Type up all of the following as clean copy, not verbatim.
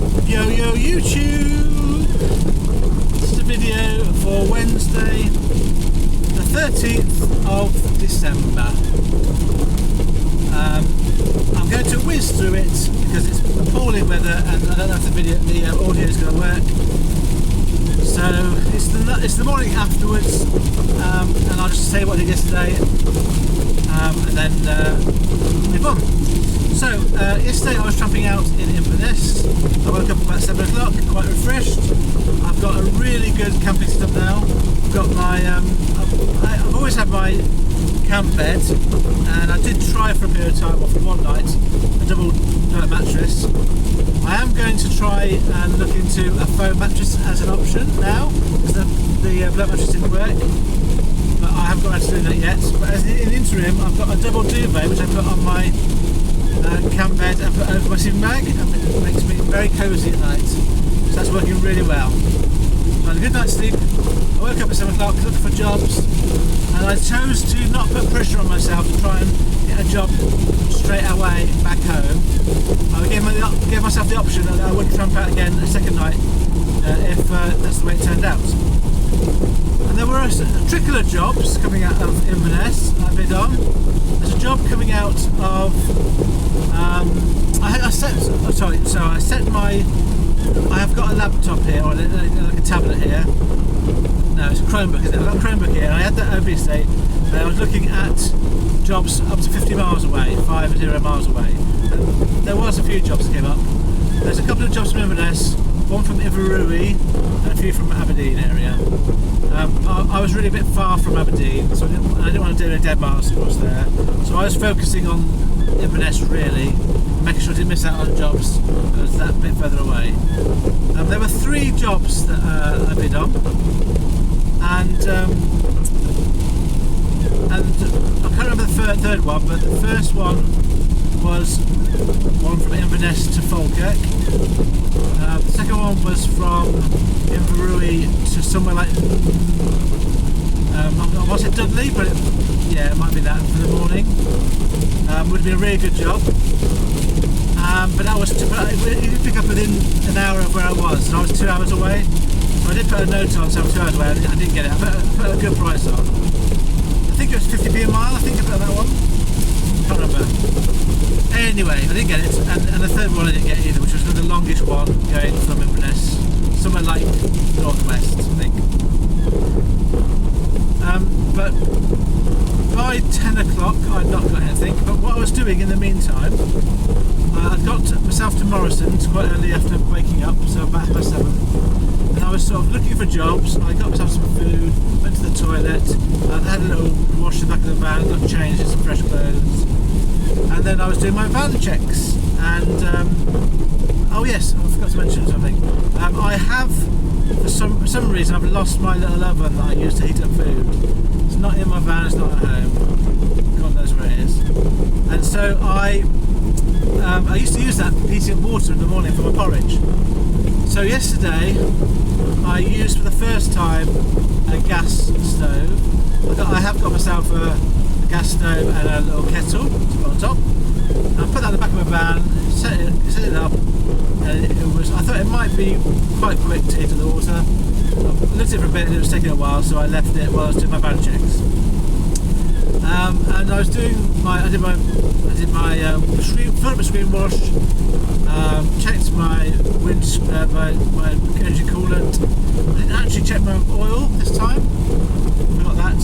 Yo YouTube! This is a video for Wednesday the 13th of December. I'm going to whiz through it because it's appalling weather and I don't know if the audio is going to work. So it's the morning afterwards, and I'll just say what I did yesterday and then move on. So yesterday I was tramping out in Inverness. I woke up about 7 o'clock, quite refreshed. I've got a really good camping setup now. I've got my I've always had my camp bed, and I did try for a period of time, or for one night, a double mattress. I am going to try and look into a foam mattress as an option now, because the blow mattress didn't work, but I haven't got around to doing that yet. But as in the interim, I've got a double duvet which I put on my camp bed and put over my sleeping bag, and it makes me very cosy at night, so that's working really well. I had a good night's sleep. I woke up at 7 o'clock looking for jobs, and I chose to not put pressure on myself to try and get a job straight away back home. I gave myself the option that I wouldn't tramp out again a second night if that's the way it turned out. And there were a trickle of jobs coming out of Inverness I bid on. There's a job coming out of I have got a laptop here, or like a tablet here. No, it's a Chromebook, isn't it? I've got a Chromebook here, and I had that obviously, and I was looking at jobs up to 50 miles away, 50 miles away. And there was a few jobs that came up. There's a couple of jobs from Inverness, one from Inverurie, and a few from Aberdeen area. I was really a bit far from Aberdeen, so I didn't want to do any dead miles across there. So I was focusing on Inverness really, making sure I didn't miss out on jobs that was that bit further away. There were 3 jobs that I bid on, and I can't remember the third one, but the first one was one from Inverness to Falkirk. The second one was from Inverurie to somewhere like I want to say Dudley, but it might be that for the morning. Would have been a really good job. But that was it did pick up within an hour of where I was, and I was 2 hours away. So I did put a note on, so I was 2 hours away. I didn't get it. I put a good price on. I think it was 50p a mile. I think I put that one. Can't remember. Anyway, I didn't get it, and the third one I didn't get either, which was the longest one going from Inverness, somewhere like northwest, I think. But by 10 o'clock I'd not got anything, but what I was doing in the meantime, I'd got myself to Morrison's quite early after waking up, so about 7, and I was sort of looking for jobs. I got myself some food, went to the toilet, I had a little wash in the back of the van, got changed in some fresh clothes, and then I was doing my van checks, and oh yes, I forgot to mention something. I have, for some reason, I've lost my little oven that I use to heat up food. It's not in my van, it's not at home. God knows where it is. And so I used to use that heating up water in the morning for my porridge. So yesterday I used for the first time a gas stove. I have got myself a gas stove and a little kettle to put on top. I put that in the back of my van, set it up, and I thought it might be quite quick to heat up the water. I looked at it for a bit and it was taking a while, so I left it while I was doing my van checks. And I was doing I did my filled up my screen wash, checked my my engine coolant. I didn't actually check my oil this time. Forgot that.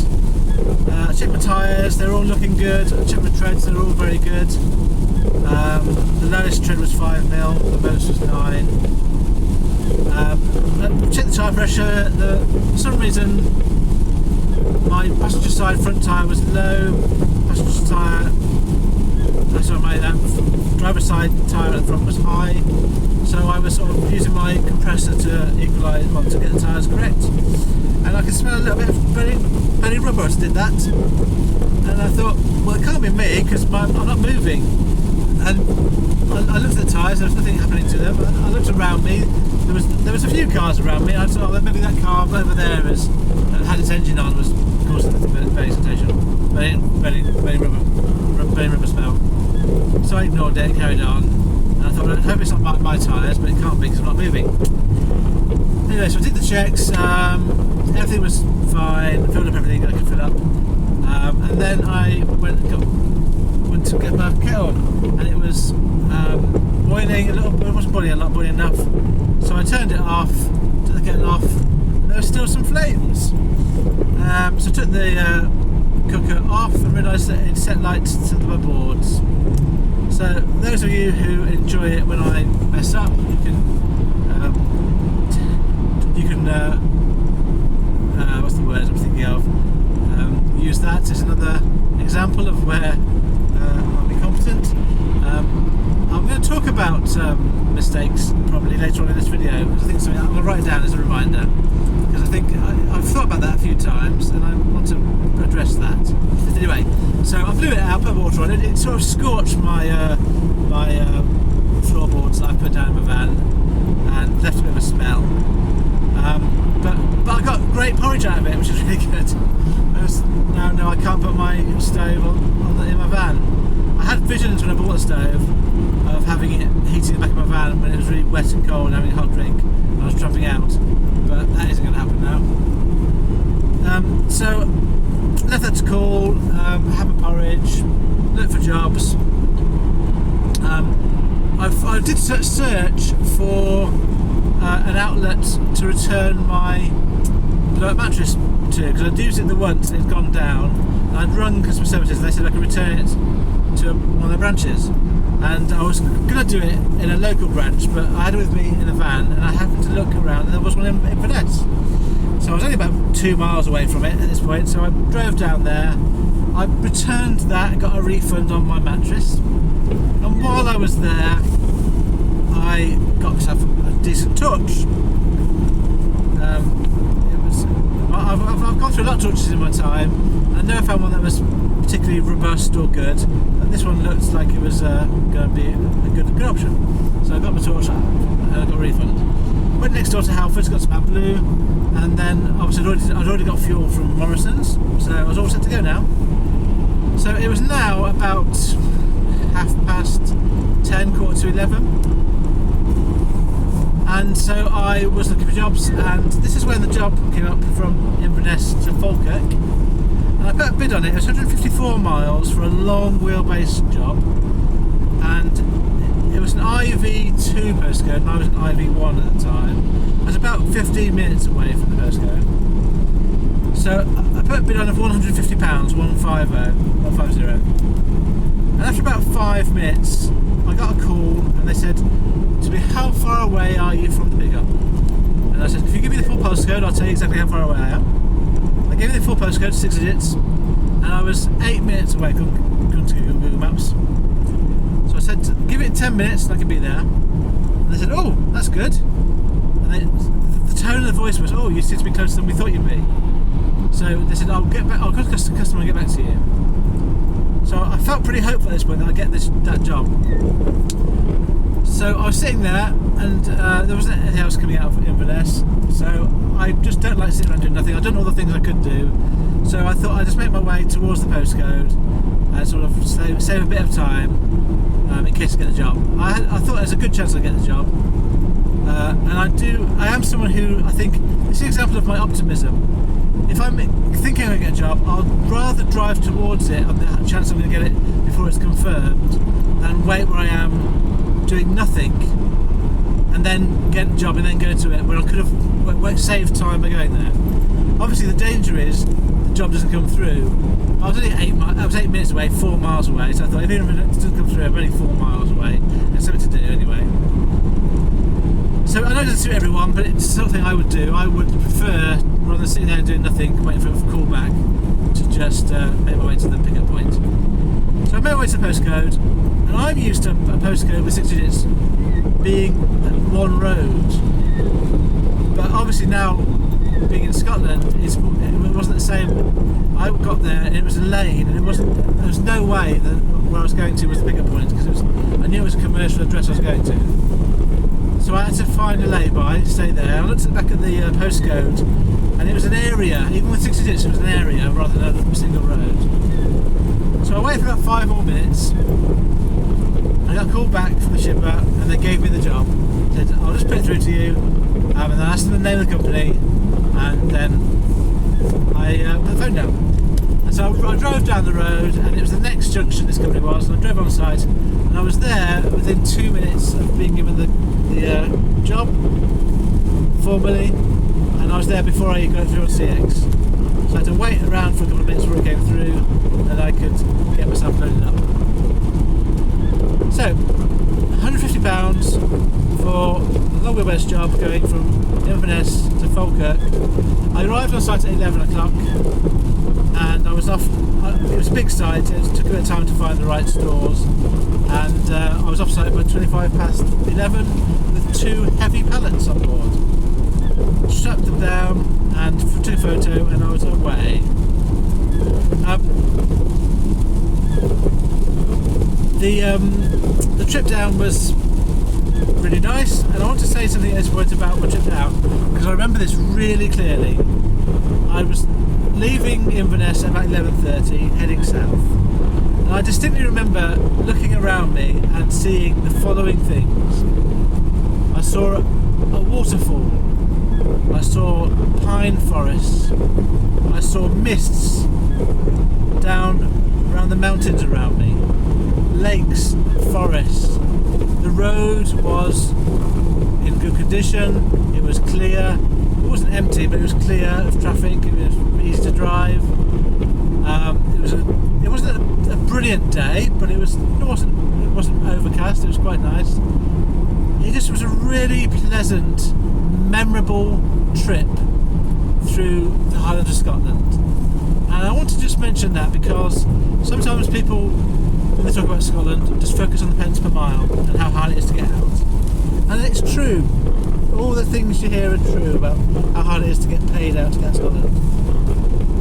I checked my tyres, they're all looking good. I checked my treads, they're all very good. The lowest tread was 5mm, the most was 9. Checked the tyre pressure. For some reason my passenger side front tyre was low, passenger tyre, my driver's side tyre at the front was high, so I was sort of using my compressor to equalise, to get the tyres correct. And I could smell a little bit of burning rubber as I did that, and I thought, well, it can't be me because I'm not moving. And I looked at the tyres, there was nothing happening to them. I looked around me, there was a few cars around me, and I thought, oh, maybe that car over there had its engine on, was causing the burning sensation, burning rubber smell. So I ignored it and carried on. And I thought, I hope it's not my tyres, but it can't be because I'm not moving. Anyway, so I did the checks, everything was fine, filled up everything I could fill up. And then I went to get my kettle, and it was boiling a little, it wasn't boiling a lot, boiling enough. So I turned it off, took the kettle off, and there were still some flames. So I took the cooker off and realised that it set lights to the boards. So those of you who enjoy it when I mess up, you can what's the word I'm thinking of? Use that as another example of where I'll be competent. I'm going to talk about mistakes probably later on in this video, because I think something I'm going to write it down as a reminder, because I think I've thought about that a few times and I want to address that. Anyway, so I blew it out, put water on it. It sort of scorched my floorboards that I put down in my van and left a bit of a smell. But I got great porridge out of it, which is really good. Now I can't put my stove in my van. I had visions when I bought the stove of having it heating the back of my van when it was really wet and cold and having a hot drink and I was tramping out, but that isn't going to happen now. So left that to cool, had my porridge, looked for jobs. I did search for an outlet to return my mattress to, because I'd used it the once and it's gone down. And I'd rung customer services and they said I could return it to one of their branches, and I was going to do it in a local branch, but I had it with me in a van and I happened to look around and there was one in Inverness. So I was only about 2 miles away from it at this point, so I drove down there, I returned that, got a refund on my mattress, and while I was there I got myself a decent torch. I've gone through a lot of torches in my time. I never found one that was particularly robust or good, but this one looked like it was going to be a good option. So I got my torch and I got a refund. Went next door to Halfords, got some AdBlue, and then obviously I'd already got fuel from Morrison's, so I was all set to go now. So it was now about 10:30, 11:15. And so I was looking for jobs, and this is when the job came up from Inverness to Falkirk, and I put a bid on it. It was 154 miles for a long wheelbase job, and it was an IV2 postcode and I was an IV1 at the time. I was about 15 minutes away from the postcode. So I put a bid on of £150, 150, and after about 5 minutes I got a call and they said to me, how far away are you from the pickup? And I said, if you give me the full postcode, I'll tell you exactly how far away I am. They gave me the full postcode, 6 digits, and I was 8 minutes away, according to Google Maps. So I said, give it 10 minutes and I can be there. And they said, oh, that's good. And the tone of the voice was, oh, you seem to be closer than we thought you'd be. So they said, I'll go to the customer and get back to you. So I felt pretty hopeful at this point that I'd get that job. So I was sitting there, and there wasn't anything else coming out of Inverness, so I just don't like sitting around doing nothing. I've done all the things I could do, so I thought I'd just make my way towards the postcode and sort of save a bit of time in case I get the job. I thought there's a good chance I'd get the job, and I am someone who, I think, it's an example of my optimism. If I'm thinking I'm going to get a job, I'll rather drive towards it on the chance I'm going to get it before it's confirmed than wait where I am doing nothing and then get the job and then go to it, where I could have saved time by going there. Obviously the danger is the job doesn't come through. I was only 8 minutes away, 4 miles away, so I thought if it doesn't come through, I'm only 4 miles away. There's something to do anyway. So I know it doesn't suit everyone, but it's something I would do. I would prefer, rather than sitting there and doing nothing, waiting for a call back, to just make my way to the pickup point. So I made my way to the postcode, and I'm used to a postcode with 6 digits being one road. But obviously now, being in Scotland, it wasn't the same. I got there and it was a lane, and there was no way that where I was going to was the pickup point, because I knew it was a commercial address I was going to. So I had to find a lay-by, stay there. I looked at the back of the postcode, and it was an area, even with 6 digits, it was an area rather than a single road. So I waited for about 5 more minutes, I got called back from the shipper and they gave me the job. Said, I'll just put it through to you, and then I asked them the name of the company, and then I put the phone down. And so I drove down the road, and it was the next junction this company was, and I drove on site, and I was there within 2 minutes of being given the job formally, and I was there before I got through on CX. So I had to wait around for a couple of minutes before it came through, and then I could get myself loaded up. So, £150 for a long wheelbase job going from Inverness to Falkirk. I arrived on site at 11 o'clock and I was off. It was a big site, it took a bit of time to find the right stores, and I was off site by 25 past 11 with 2 heavy pallets on board. Strapped them down and took a photo, and I was away. The trip down was really nice, and I want to say something at this point about my trip down, because I remember this really clearly. I was leaving Inverness at about 11:30, heading south, and I distinctly remember looking around me and seeing the following things. I saw a waterfall, I saw pine forests, I saw mists down around the mountains around me, lakes, forests. The road was in good condition, it was clear, it wasn't empty but it was clear of traffic, it was easy to drive. It wasn't a brilliant day, but it wasn't overcast, it was quite nice. It just was a really pleasant, memorable trip through the Highlands of Scotland. And I want to just mention that because sometimes people, when they talk about Scotland, just focus on the pence per mile and how hard it is to get out. And it's true. All the things you hear are true about how hard it is to get paid out to get to Scotland.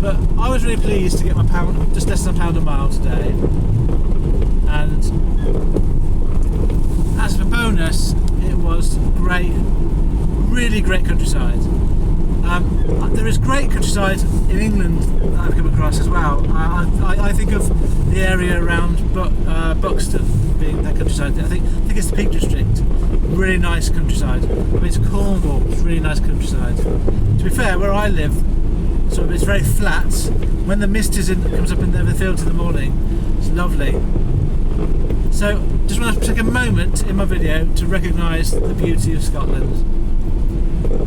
But I was really pleased to get my pound, just less than £1 a mile today. And as for bonus, it was great, really great countryside. There is great countryside in England that I've come across as well. I think of the area around Buxton being that countryside. I think it's the Peak District. Really nice countryside. I mean, it's Cornwall. It's really nice countryside. To be fair, where I live, it's very flat. When the mist comes up in the fields in the morning, it's lovely. So, just want to take a moment in my video to recognise the beauty of Scotland,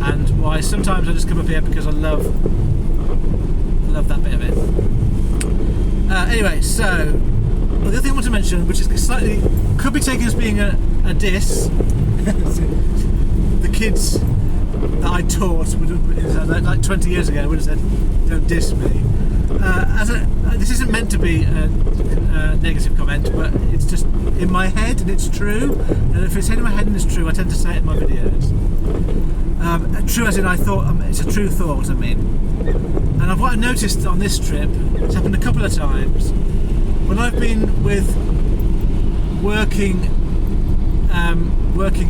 and why sometimes I just come up here because I love that bit of it. Anyway, so the other thing I want to mention, which is slightly could be taken as being a diss, the kids that I taught like 20 years ago would have said, "Don't diss me." This isn't meant to be a negative comment, but it's just in my head and it's true. And if it's in my head and it's true, I tend to say it in my videos. True as in I thought, it's a true thought, I mean. And what I've noticed on this trip, it's happened a couple of times, when I've been with working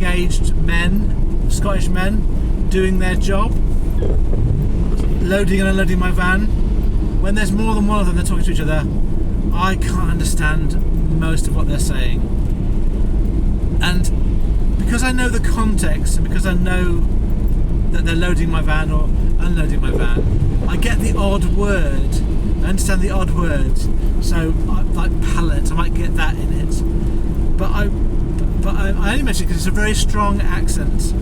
aged men, Scottish men, doing their job, loading and unloading my van. When there's more than one of them that are talking to each other, I can't understand most of what they're saying. And because I know the context, and because I know that they're loading my van or unloading my van, I get the odd word. I understand the odd word. So, like pallet, I might get that in it. But I only mention it because it's a very strong accent.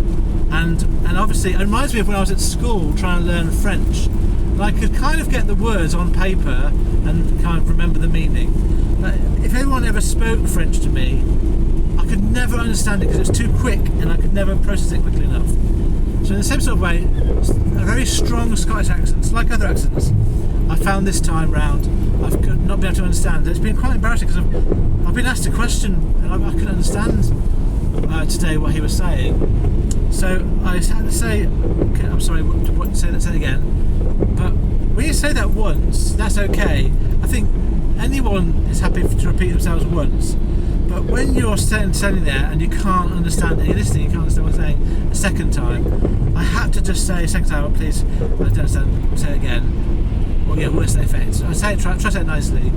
And obviously, it reminds me of when I was at school trying to learn French. And I could kind of get the words on paper and kind of remember the meaning. But if anyone ever spoke French to me, I could never understand it because it was too quick and I could never process it quickly enough. So in the same sort of way, a very strong Scottish accent, like other accents, I found this time round I've not been able to understand. It's been quite embarrassing because I've been asked a question and I couldn't understand today what he was saying. So I had to say, okay, I'm sorry, say that again. But when you say that once, that's okay. I think anyone is happy to repeat themselves once. But when you're standing there and you can't understand, and you're listening, you can't understand what I'm saying a second time, I had to just say a second time, oh, please, I don't understand, say it again. Well, yeah, words to that effect. I say it, try to say it nicely.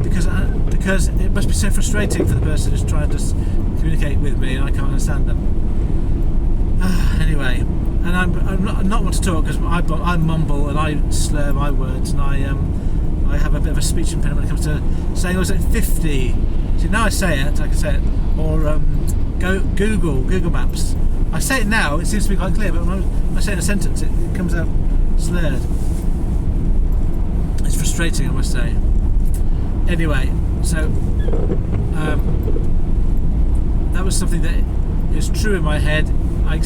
because it must be so frustrating for the person who's trying to communicate with me and I can't understand them. Anyway, and I'm not one to talk because I mumble and I slur my words, and I have a bit of a speech impediment when it comes to saying, was it 50? See, now I say it, I can say it. Or Google Maps. I say it now, it seems to be quite clear, but when I say it in a sentence, it comes out slurred. It's frustrating, I must say. Anyway, so that was something that is true in my head. I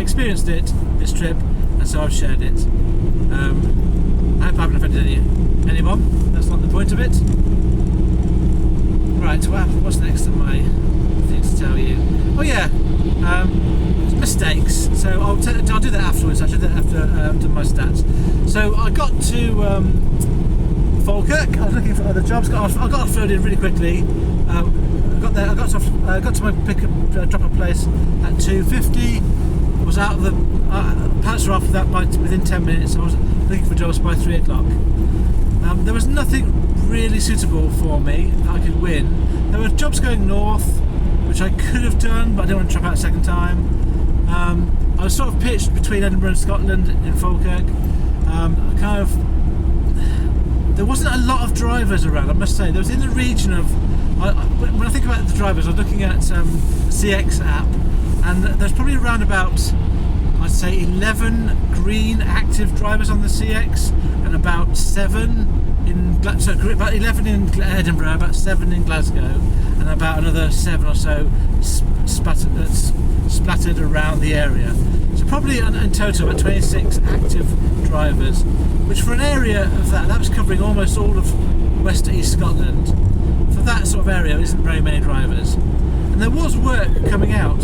experienced it this trip, and so I've shared it. I hope I haven't offended anyone. That's not the point of it. Right, what's next on my thing to tell you? Oh yeah, mistakes. So I'll do that afterwards. I should do that after my stats. So I got to Falkirk. I was looking for other jobs. I got offloaded in really quickly. I got there. I got to my drop-off place at 2:50. Was out of the pants were off that within 10 minutes. I was looking for jobs by 3 o'clock. There was nothing really suitable for me that I could win. There were jobs going north, which I could have done, but I didn't want to trap out a second time. I was sort of pitched between Edinburgh and Scotland in Falkirk. There wasn't a lot of drivers around, I must say. There was in the region of, when I think about the drivers, I was looking at CX app, and there's probably around about, I'd say 11 green active drivers on the CX, and about 7 about 11 in Edinburgh, about 7 in Glasgow, and about another 7 or so splattered around the area. So probably in total about 26 active drivers, which for an area of that was covering almost all of West to East Scotland. For that sort of area, isn't very many drivers. And there was work coming out,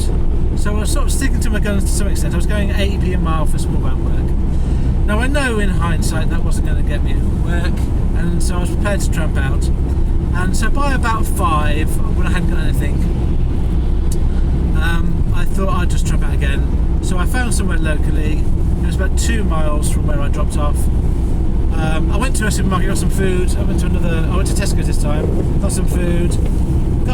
so I was sort of sticking to my guns to some extent. I was going 80p a mile for small van work. Now I know in hindsight that wasn't going to get me work, and so I was prepared to tramp out. And so by about 5, when I hadn't got anything, I thought I'd just tramp out again. So I found somewhere locally. It was about 2 miles from where I dropped off. I went to a supermarket, got some food. I went to Tesco's this time, got some food. I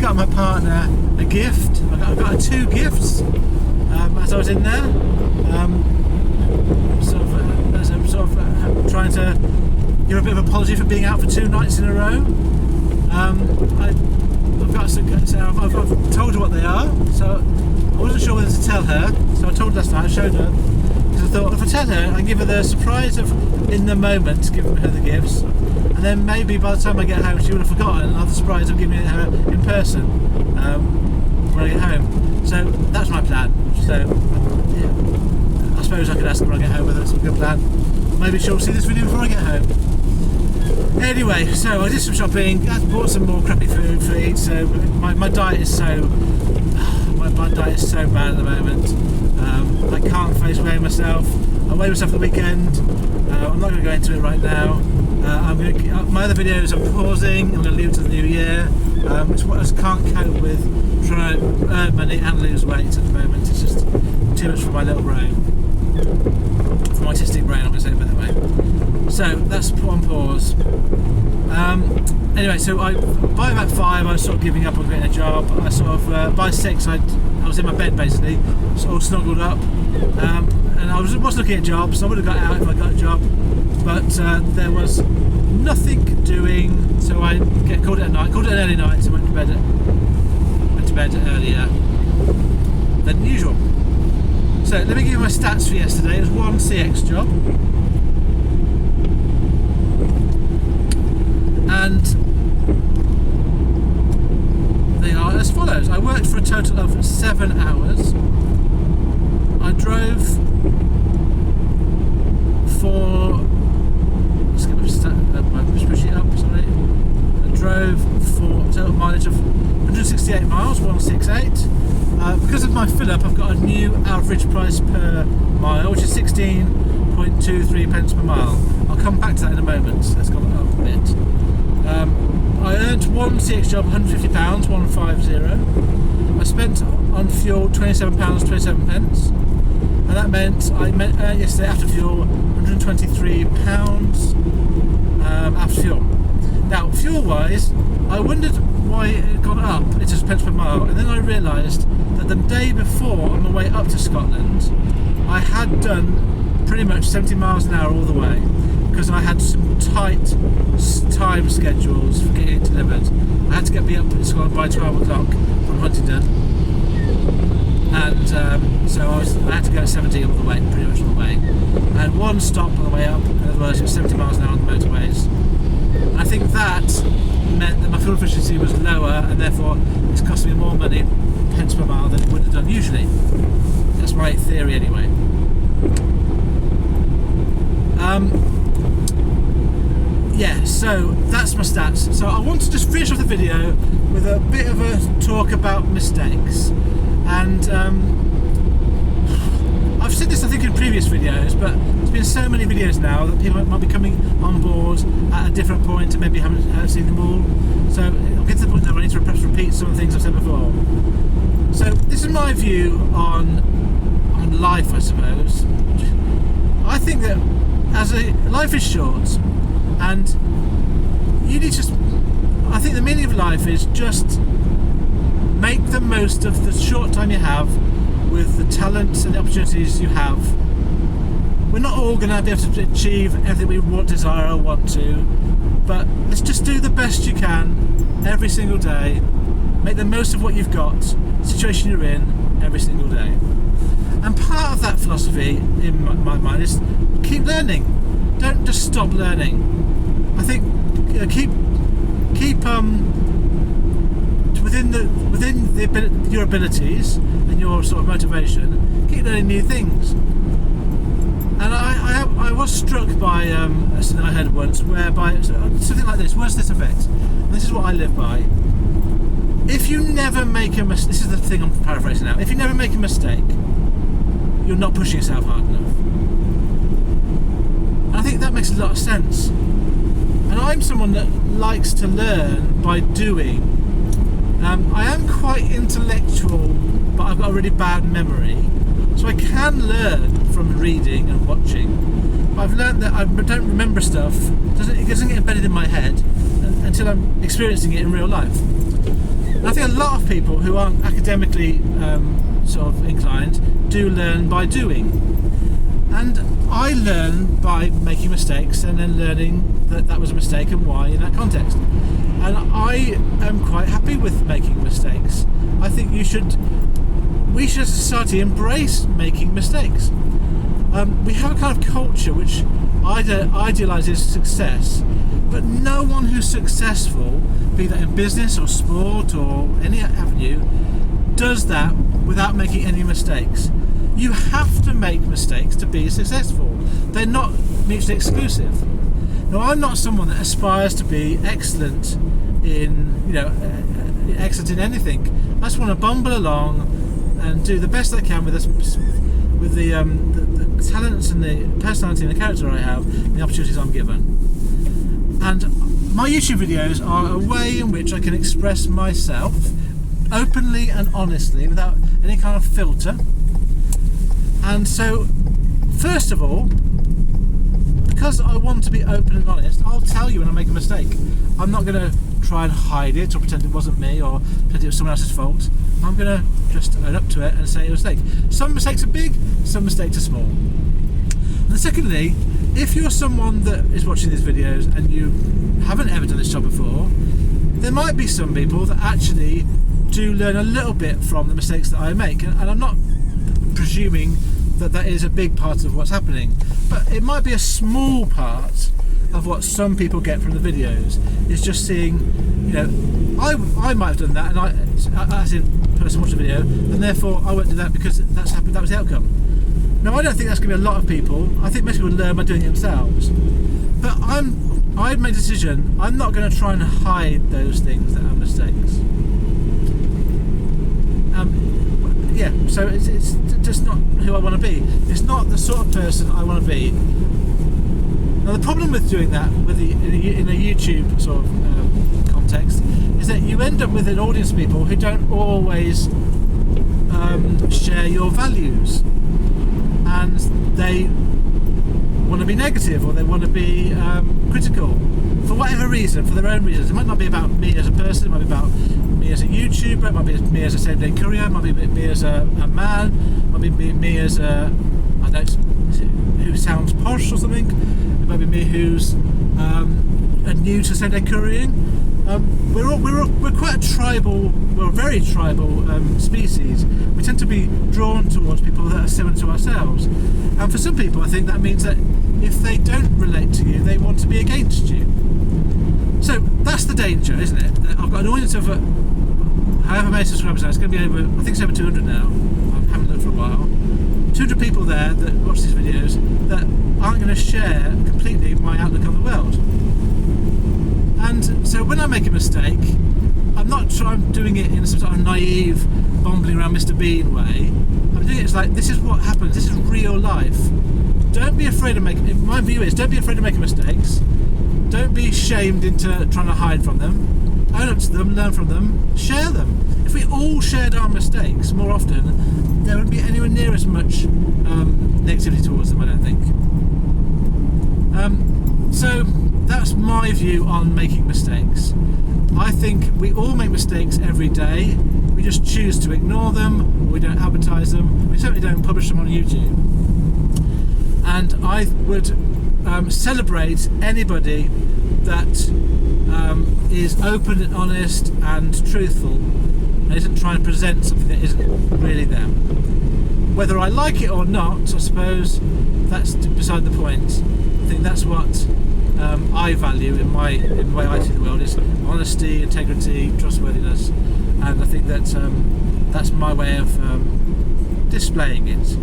got my partner a gift. I got her 2 gifts as I was in there. Trying to give a bit of apology for being out for 2 nights in a row. I've told her what they are, so I wasn't sure whether to tell her. So I told her last night. I showed her because I thought if I tell her, I can give her the surprise of in the moment, giving her the gifts, and then maybe by the time I get home, she would have forgotten, and I'll have the surprise of giving it her in person when I get home. So that's my plan. So yeah, I suppose I could ask her when I get home whether it's a good plan. Maybe she'll see this video before I get home. Anyway, so I did some shopping. I bought some more crappy food for eat. So my diet is so my diet is so bad at the moment. I can't face weighing myself. I weighed myself at the weekend. I'm not going to go into it right now. My other videos I'm pausing. I'm going to leave it to the new year. Which I just can't cope with trying to earn money and lose weight at the moment. It's just too much for my little brain. For my autistic brain, I'm going to say it that way. So that's put on pause. Anyway, so by about 5 I was sort of giving up on getting a job. I sort of by 6 I was in my bed basically, sort of snuggled up, and I was looking at jobs. I would have got out if I got a job, but there was nothing doing. So I called it an early night. So I went to bed earlier than usual. So let me give you my stats for yesterday. It was 1 CX job. And they are as follows. I worked for a total of 7 hours. I drove for... Let's get my spreadsheet up, sorry. I drove for a total mileage of 168 miles, 168. Because of my fill-up, I've got a new average price per mile, which is 16.23 pence per mile. I'll come back to that in a moment. Let's go up a bit. I earned 1 CX job £150, 150. I spent on fuel £27.27, and that meant I earned yesterday after fuel £123 after fuel. Now, fuel-wise, I wondered why it had gone up. It's just pence per mile, and then I realised that the day before, on my way up to Scotland, I had done pretty much 70 miles an hour all the way, because I had some tight time schedules for getting it delivered. I had to be up in Scotland by 12 o'clock from Huntingdon, and so I had to go at 70 all the way, pretty much all the way. I had one stop on the way up, and otherwise it was 70 miles an hour on the motorways. And I think that meant that my fuel efficiency was lower, and therefore it's costing me more money, pence per mile, than it would have done usually. That's my theory anyway. Yeah, so that's my stats. So I want to just finish off the video with a bit of a talk about mistakes. And I've said this I think in previous videos, but there's been so many videos now that people might be coming on board at a different point and maybe haven't seen them all. So I'm getting to the point now where I need to perhaps repeat some of the things I've said before. So this is my view on life, I suppose. I think that life is short, and you need to. I think the meaning of life is just make the most of the short time you have with the talents and the opportunities you have. We're not all going to be able to achieve everything we want, desire, or want to, but let's just do the best you can every single day. Make the most of what you've got, the situation you're in, every single day. And part of that philosophy, in my mind, is keep learning. Don't just stop learning. I think keep within your abilities and your sort of motivation. Keep learning new things. And I was struck by something I heard once, whereby something like this. What's this effect? And this is what I live by. If you never make a mistake, this is the thing I'm paraphrasing now. If you never make a mistake, you're not pushing yourself hard enough. And I think that makes a lot of sense. And I'm someone that likes to learn by doing. I am quite intellectual, but I've got a really bad memory. So I can learn from reading and watching. But I've learned that I don't remember stuff. It doesn't get embedded in my head until I'm experiencing it in real life. And I think a lot of people who aren't academically sort of inclined do learn by doing. And I learn by making mistakes and then learning that was a mistake and why in that context. And I am quite happy with making mistakes. I think we should as a society embrace making mistakes. We have a kind of culture which idealises success, but no one who's successful, be that in business or sport or any avenue, does that without making any mistakes. You have to make mistakes to be successful. They're not mutually exclusive. Now, I'm not someone that aspires to be excellent in anything. I just want to bumble along and do the best I can with the talents and the personality and the character I have and the opportunities I'm given. And my YouTube videos are a way in which I can express myself openly and honestly without any kind of filter. And so, first of all, because I want to be open and honest, I'll tell you when I make a mistake. I'm not going to try and hide it or pretend it wasn't me or pretend it was someone else's fault. I'm going to just own up to it and say it was a mistake. Some mistakes are big, some mistakes are small. And secondly, if you're someone that is watching these videos and you haven't ever done this job before, there might be some people that actually do learn a little bit from the mistakes that I make. And I'm not presuming that is a big part of what's happening, but it might be a small part of what some people get from the videos. Is just seeing, I might have done that, and I as in person watching the video, and therefore I won't do that because that's happened. That was the outcome. Now, I don't think that's going to be a lot of people. I think most people learn by doing it themselves. But I've made a decision. I'm not going to try and hide those things that are mistakes. So it's just not who I want to be. It's not the sort of person I want to be. Now, the problem with doing that in a YouTube sort of context is that you end up with an audience of people who don't always share your values, and they want to be be negative, or they want to be critical for whatever reason, for their own reasons. It might not be about me as a person, it might be about me as a YouTuber, it might be me as a same-day courier, it might be me as a man, it might be me as a, I don't know, who sounds posh or something. It might be me who's new to same-day couriering. We're quite a tribal, we're a very tribal species. We tend to be drawn towards people that are similar to ourselves. And for some people, I think that means that if they don't relate to you, they want to be against you. So that's the danger, isn't it? I've got an audience of however many subscribers now. It's going to be over, I think it's over 200 now. I haven't looked for a while. 200 people there that watch these videos that aren't going to share completely my outlook on the world. And so when I make a mistake, I'm not doing it in some sort of naive, bumbling around Mr. Bean way. I'm doing it like, this is what happens, this is real life. Don't be afraid of making, my view is, don't be afraid of making mistakes. Don't be shamed into trying to hide from them. Own up to them, learn from them, share them. If we all shared our mistakes more often, there wouldn't be anywhere near as much negativity towards them, I don't think. So that's my view on making mistakes. I think we all make mistakes every day. We just choose to ignore them, or we don't advertise them. We certainly don't publish them on YouTube. And I would celebrate anybody that is open and honest and truthful and isn't trying to present something that isn't really them. Whether I like it or not, I suppose that's beside the point. I think that's what I value in the way I see the world, is honesty, integrity, trustworthiness, and I think that that's my way of displaying it.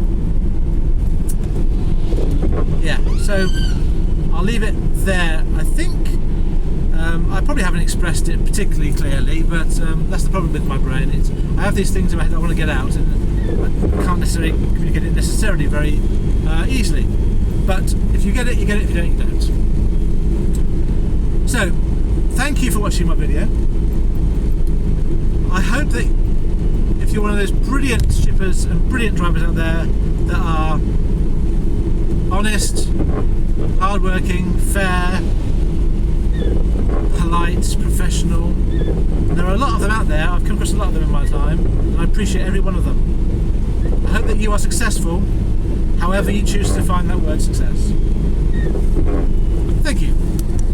Yeah, so I'll leave it there. I think I probably haven't expressed it particularly clearly, but that's the problem with my brain. I have these things in my head that I want to get out, and I can't necessarily communicate it necessarily very easily. But if you get it, you get it. If you don't, you don't. So, thank you for watching my video. I hope that if you're one of those brilliant shippers and brilliant drivers out there that are honest, hardworking, fair, polite, professional, and there are a lot of them out there. I've come across a lot of them in my time, and I appreciate every one of them. I hope that you are successful, however you choose to define that word success. Thank you.